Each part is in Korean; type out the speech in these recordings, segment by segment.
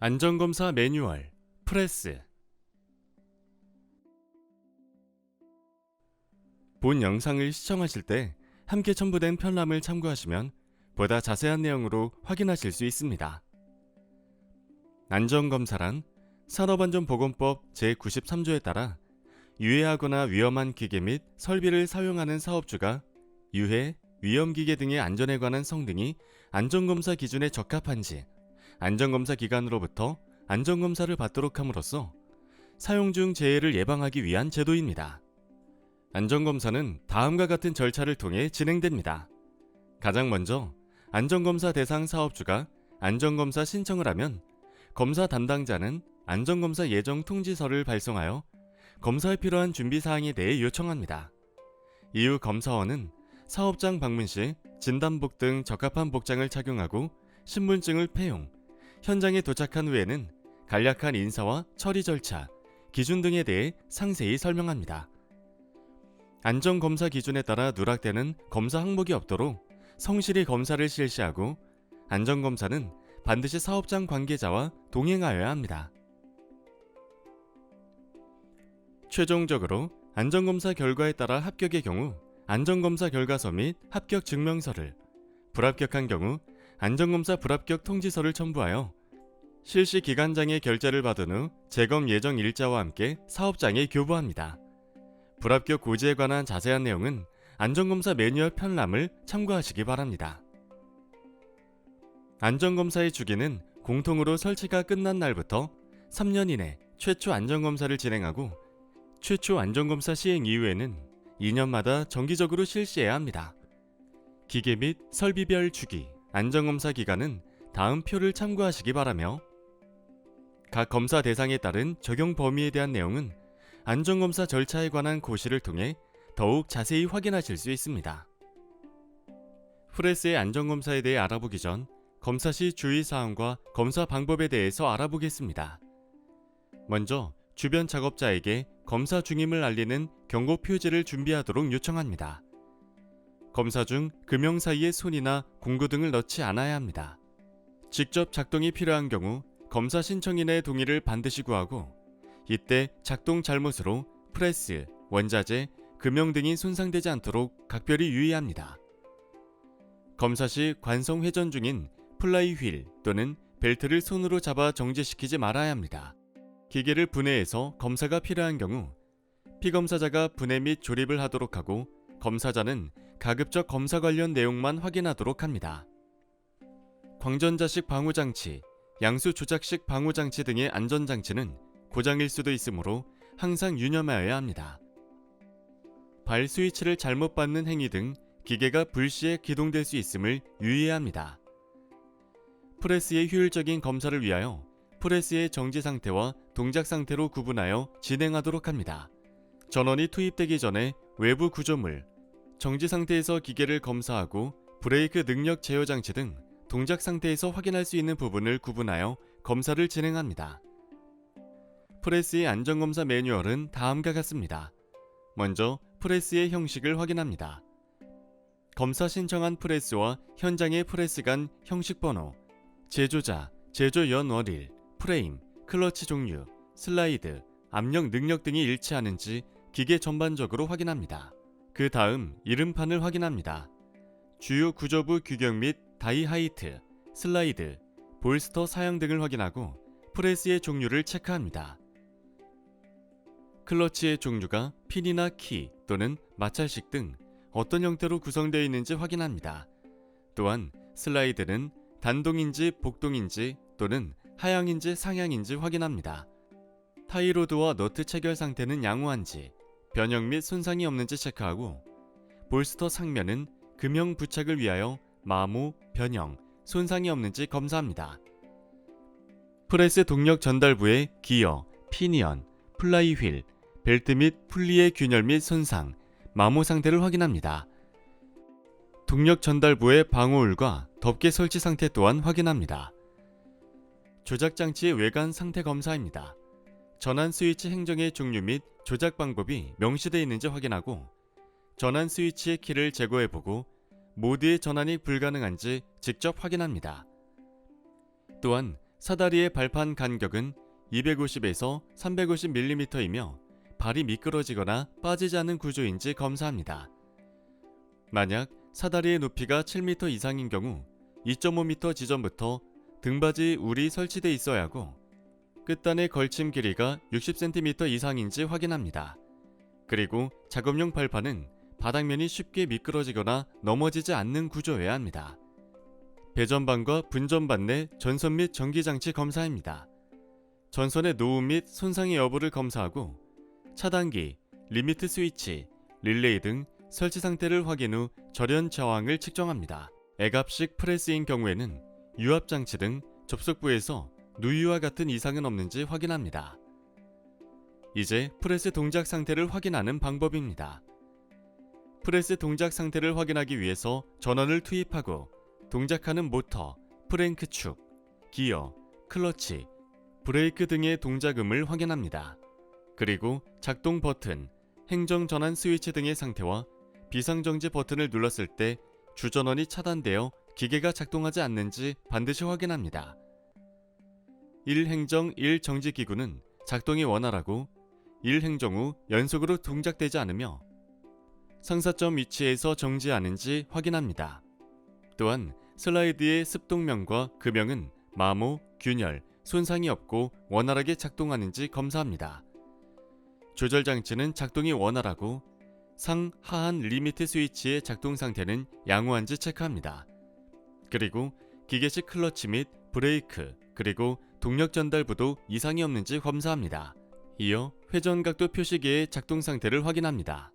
안전검사 매뉴얼, 프레스. 본 영상을 시청하실 때 함께 첨부된 편람을 참고하시면 보다 자세한 내용으로 확인하실 수 있습니다. 안전검사란 산업안전보건법 제93조에 따라 유해하거나 위험한 기계 및 설비를 사용하는 사업주가 유해, 위험기계 등의 안전에 관한 성능이 안전검사 기준에 적합한지 안전검사 기관으로부터 안전검사를 받도록 함으로써 사용 중 재해를 예방하기 위한 제도입니다. 안전검사는 다음과 같은 절차를 통해 진행됩니다. 가장 먼저 안전검사 대상 사업주가 안전검사 신청을 하면 검사 담당자는 안전검사 예정 통지서를 발송하여 검사에 필요한 준비사항에 대해 요청합니다. 이후 검사원은 사업장 방문 시 진단복 등 적합한 복장을 착용하고 신분증을 폐용, 현장에 도착한 후에는 간략한 인사와 처리 절차, 기준 등에 대해 상세히 설명합니다. 안전검사 기준에 따라 누락되는 검사 항목이 없도록 성실히 검사를 실시하고 안전검사는 반드시 사업장 관계자와 동행하여야 합니다. 최종적으로 안전검사 결과에 따라 합격의 경우 안전검사 결과서 및 합격 증명서를, 불합격한 경우 안전검사 불합격 통지서를 첨부하여 실시 기관장의 결재를 받은 후 재검 예정 일자와 함께 사업장에 교부합니다. 불합격 고지에 관한 자세한 내용은 안전검사 매뉴얼 편람을 참고하시기 바랍니다. 안전검사의 주기는 공통으로 설치가 끝난 날부터 3년 이내 최초 안전검사를 진행하고 최초 안전검사 시행 이후에는 2년마다 정기적으로 실시해야 합니다. 기계 및 설비별 주기, 안전검사 기간은 다음 표를 참고하시기 바라며 각 검사 대상에 따른 적용 범위에 대한 내용은 안전검사 절차에 관한 고시를 통해 더욱 자세히 확인하실 수 있습니다. 프레스의 안전검사에 대해 알아보기 전 검사 시 주의사항과 검사 방법에 대해서 알아보겠습니다. 먼저 주변 작업자에게 검사 중임을 알리는 경고 표지를 준비하도록 요청합니다. 검사 중 금형 사이에 손이나 공구 등을 넣지 않아야 합니다. 직접 작동이 필요한 경우 검사 신청인의 동의를 반드시 구하고 이때 작동 잘못으로 프레스, 원자재, 금형 등이 손상되지 않도록 각별히 유의합니다. 검사 시 관성 회전 중인 플라이 휠 또는 벨트를 손으로 잡아 정지시키지 말아야 합니다. 기계를 분해해서 검사가 필요한 경우 피검사자가 분해 및 조립을 하도록 하고 검사자는 가급적 검사 관련 내용만 확인하도록 합니다. 광전자식 방호장치, 양수 조작식 방호장치 등의 안전장치는 고장일 수도 있으므로 항상 유념하여야 합니다. 발 스위치를 잘못 받는 행위 등 기계가 불시에 기동될 수 있음을 유의해야 합니다. 프레스의 효율적인 검사를 위하여 프레스의 정지 상태와 동작 상태로 구분하여 진행하도록 합니다. 전원이 투입되기 전에 외부 구조물, 정지 상태에서 기계를 검사하고 브레이크 능력 제어 장치 등 동작 상태에서 확인할 수 있는 부분을 구분하여 검사를 진행합니다. 프레스의 안전검사 매뉴얼은 다음과 같습니다. 먼저 프레스의 형식을 확인합니다. 검사 신청한 프레스와 현장의 프레스 간 형식 번호, 제조자, 제조 연월일, 프레임, 클러치 종류, 슬라이드, 압력 능력 등이 일치하는지 기계 전반적으로 확인합니다. 그 다음 이름판을 확인합니다. 주요 구조부 규격 및 다이 하이트, 슬라이드, 볼스터 사양 등을 확인하고 프레스의 종류를 체크합니다. 클러치의 종류가 핀이나 키 또는 마찰식 등 어떤 형태로 구성되어 있는지 확인합니다. 또한 슬라이드는 단동인지 복동인지 또는 하향인지 상향인지 확인합니다. 타이로드와 너트 체결 상태는 양호한지, 변형 및 손상이 없는지 체크하고 볼스터 상면은 금형 부착을 위하여 마모, 변형, 손상이 없는지 검사합니다. 프레스 동력 전달부의 기어, 피니언, 플라이 휠, 벨트 및 풀리의 균열 및 손상, 마모 상태를 확인합니다. 동력 전달부의 방호울과 덮개 설치 상태 또한 확인합니다. 조작장치의 외관 상태 검사입니다. 전환 스위치 행정의 종류 및 조작 방법이 명시되어 있는지 확인하고 전환 스위치의 키를 제거해보고 모드의 전환이 불가능한지 직접 확인합니다. 또한 사다리의 발판 간격은 250에서 350mm이며 발이 미끄러지거나 빠지지 않는 구조인지 검사합니다. 만약 사다리의 높이가 7m 이상인 경우 2.5m 지점부터 등받이 울이 설치되어 있어야 하고 끝단의 걸침 길이가 60cm 이상인지 확인합니다. 그리고 작업용 발판은 바닥면이 쉽게 미끄러지거나 넘어지지 않는 구조여야 합니다. 배전반과 분전반 내 전선 및 전기장치 검사입니다. 전선의 노후 및 손상의 여부를 검사하고 차단기, 리미트 스위치, 릴레이 등 설치 상태를 확인 후 절연 저항을 측정합니다. 애갑식 프레스인 경우에는 유압장치 등 접속부에서 누유와 같은 이상은 없는지 확인합니다. 이제 프레스 동작 상태를 확인하는 방법입니다. 프레스 동작 상태를 확인하기 위해서 전원을 투입하고 동작하는 모터, 프랭크 축, 기어, 클러치, 브레이크 등의 동작음을 확인합니다. 그리고 작동 버튼, 행정 전환 스위치 등의 상태와 비상정지 버튼을 눌렀을 때 주전원이 차단되어 기계가 작동하지 않는지 반드시 확인합니다. 1행정 1정지 기구는 작동이 원활하고 1행정 후 연속으로 동작되지 않으며 상사점 위치에서 정지하는지 확인합니다. 또한 슬라이드의 습동명과 금형은 마모, 균열, 손상이 없고 원활하게 작동하는지 검사합니다. 조절장치는 작동이 원활하고 상, 하한 리미트 스위치의 작동 상태는 양호한지 체크합니다. 그리고 기계식 클러치 및 브레이크, 그리고 동력 전달부도 이상이 없는지 검사합니다. 이어 회전각도 표시계의 작동 상태를 확인합니다.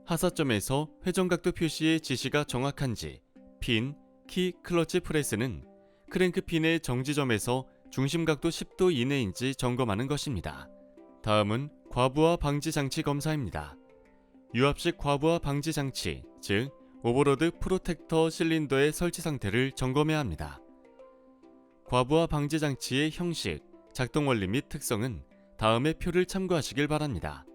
하사점에서 회전각도 표시의 지시가 정확한지, 핀, 키, 클러치 프레스는 크랭크 핀의 정지점에서 중심각도 10도 이내인지 점검하는 것입니다. 다음은 과부하 방지 장치 검사입니다. 유압식 과부하 방지 장치, 즉 오버로드 프로텍터 실린더의 설치 상태를 점검해야 합니다. 과부하 방지 장치의 형식, 작동 원리 및 특성은 다음의 표를 참고하시길 바랍니다.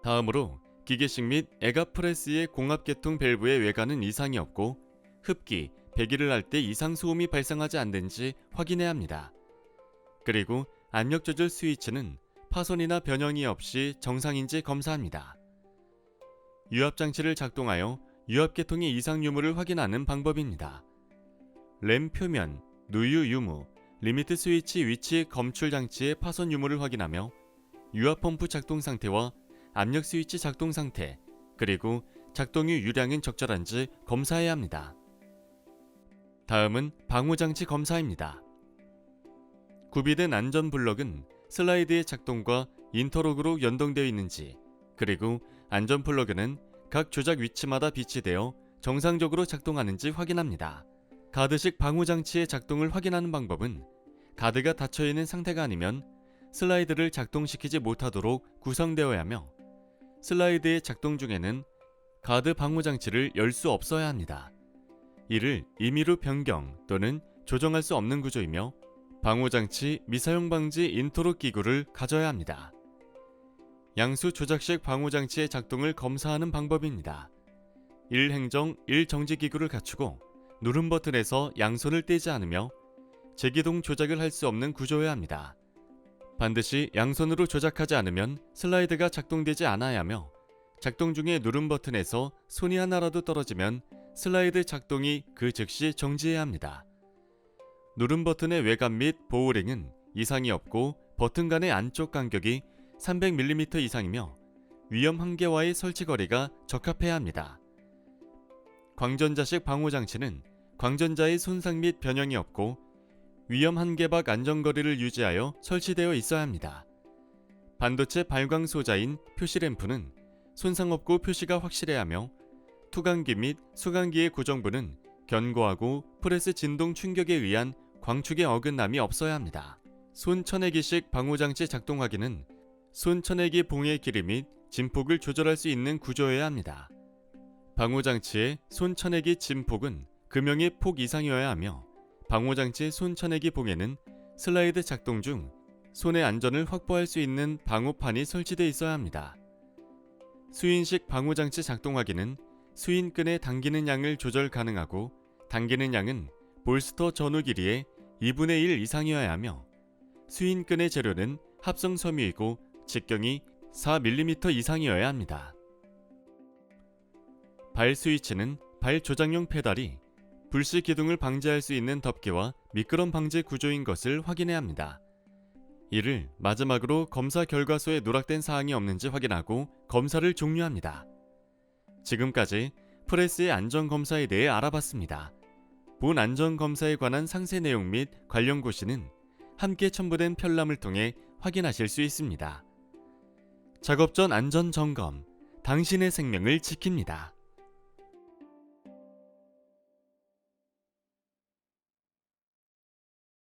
다음으로 기계식 및 애갑 프레스의 공합계통 밸브의 외관은 이상이 없고 흡기, 배기를 할 때 이상 소음이 발생하지 않는지 확인해야 합니다. 그리고 압력 조절 스위치는 파손이나 변형이 없이 정상인지 검사합니다. 유압장치를 작동하여 유압계통의 이상 유무를 확인하는 방법입니다. 램 표면, 누유 유무, 리미트 스위치 위치 검출 장치의 파손 유무를 확인하며 유압펌프 작동 상태와 압력 스위치 작동 상태, 그리고 작동 후 유량은 적절한지 검사해야 합니다. 다음은 방호장치 검사입니다. 구비된 안전 블럭은 슬라이드의 작동과 인터록으로 연동되어 있는지, 그리고 안전 플러그는 각 조작 위치마다 비치되어 정상적으로 작동하는지 확인합니다. 가드식 방호장치의 작동을 확인하는 방법은 가드가 닫혀있는 상태가 아니면 슬라이드를 작동시키지 못하도록 구성되어야 하며 슬라이드의 작동 중에는 가드 방호장치를 열 수 없어야 합니다. 이를 임의로 변경 또는 조정할 수 없는 구조이며 방호장치 미사용 방지 인터록 기구를 가져야 합니다. 양수 조작식 방호장치의 작동을 검사하는 방법입니다. 1행정 1정지 기구를 갖추고 누름 버튼에서 양손을 떼지 않으며 제기동 조작을 할 수 없는 구조여야 합니다. 반드시 양손으로 조작하지 않으면 슬라이드가 작동되지 않아야 하며 작동 중에 누름 버튼에서 손이 하나라도 떨어지면 슬라이드 작동이 그 즉시 정지해야 합니다. 누름 버튼의 외관 및 보호링은 이상이 없고 버튼 간의 안쪽 간격이 300mm 이상이며 위험 한계와의 설치 거리가 적합해야 합니다. 광전자식 방호장치는 광전자의 손상 및 변형이 없고 위험 한계 밖 안전거리를 유지하여 설치되어 있어야 합니다. 반도체 발광 소자인 표시램프는 손상 없고 표시가 확실해야 하며 투광기 및 수광기의 고정부는 견고하고 프레스 진동 충격에 의한 광축의 어긋남이 없어야 합니다. 손쳐내기식 방호장치 작동 확인은 손쳐내기 봉의 길이 및 진폭을 조절할 수 있는 구조여야 합니다. 방호장치의 손쳐내기 진폭은 금형의 폭 이상이어야 하며 방호장치 손쳐내기 봉에는 슬라이드 작동 중 손의 안전을 확보할 수 있는 방호판이 설치되어 있어야 합니다. 수인식 방호장치 작동 확인은 수인끈에 당기는 양을 조절 가능하고 당기는 양은 볼스터 전후 길이의 2분의 1 이상이어야 하며 수인끈의 재료는 합성 섬유이고 직경이 4mm 이상이어야 합니다. 발 스위치는 발 조작용 페달이 불씨 기둥을 방지할 수 있는 덮개와 미끄럼 방지 구조인 것을 확인해야 합니다. 이를 마지막으로 검사 결과서에 누락된 사항이 없는지 확인하고 검사를 종료합니다. 지금까지 프레스의 안전검사에 대해 알아봤습니다. 본 안전검사에 관한 상세 내용 및 관련 고시는 함께 첨부된 편람을 통해 확인하실 수 있습니다. 작업 전 안전 점검, 당신의 생명을 지킵니다.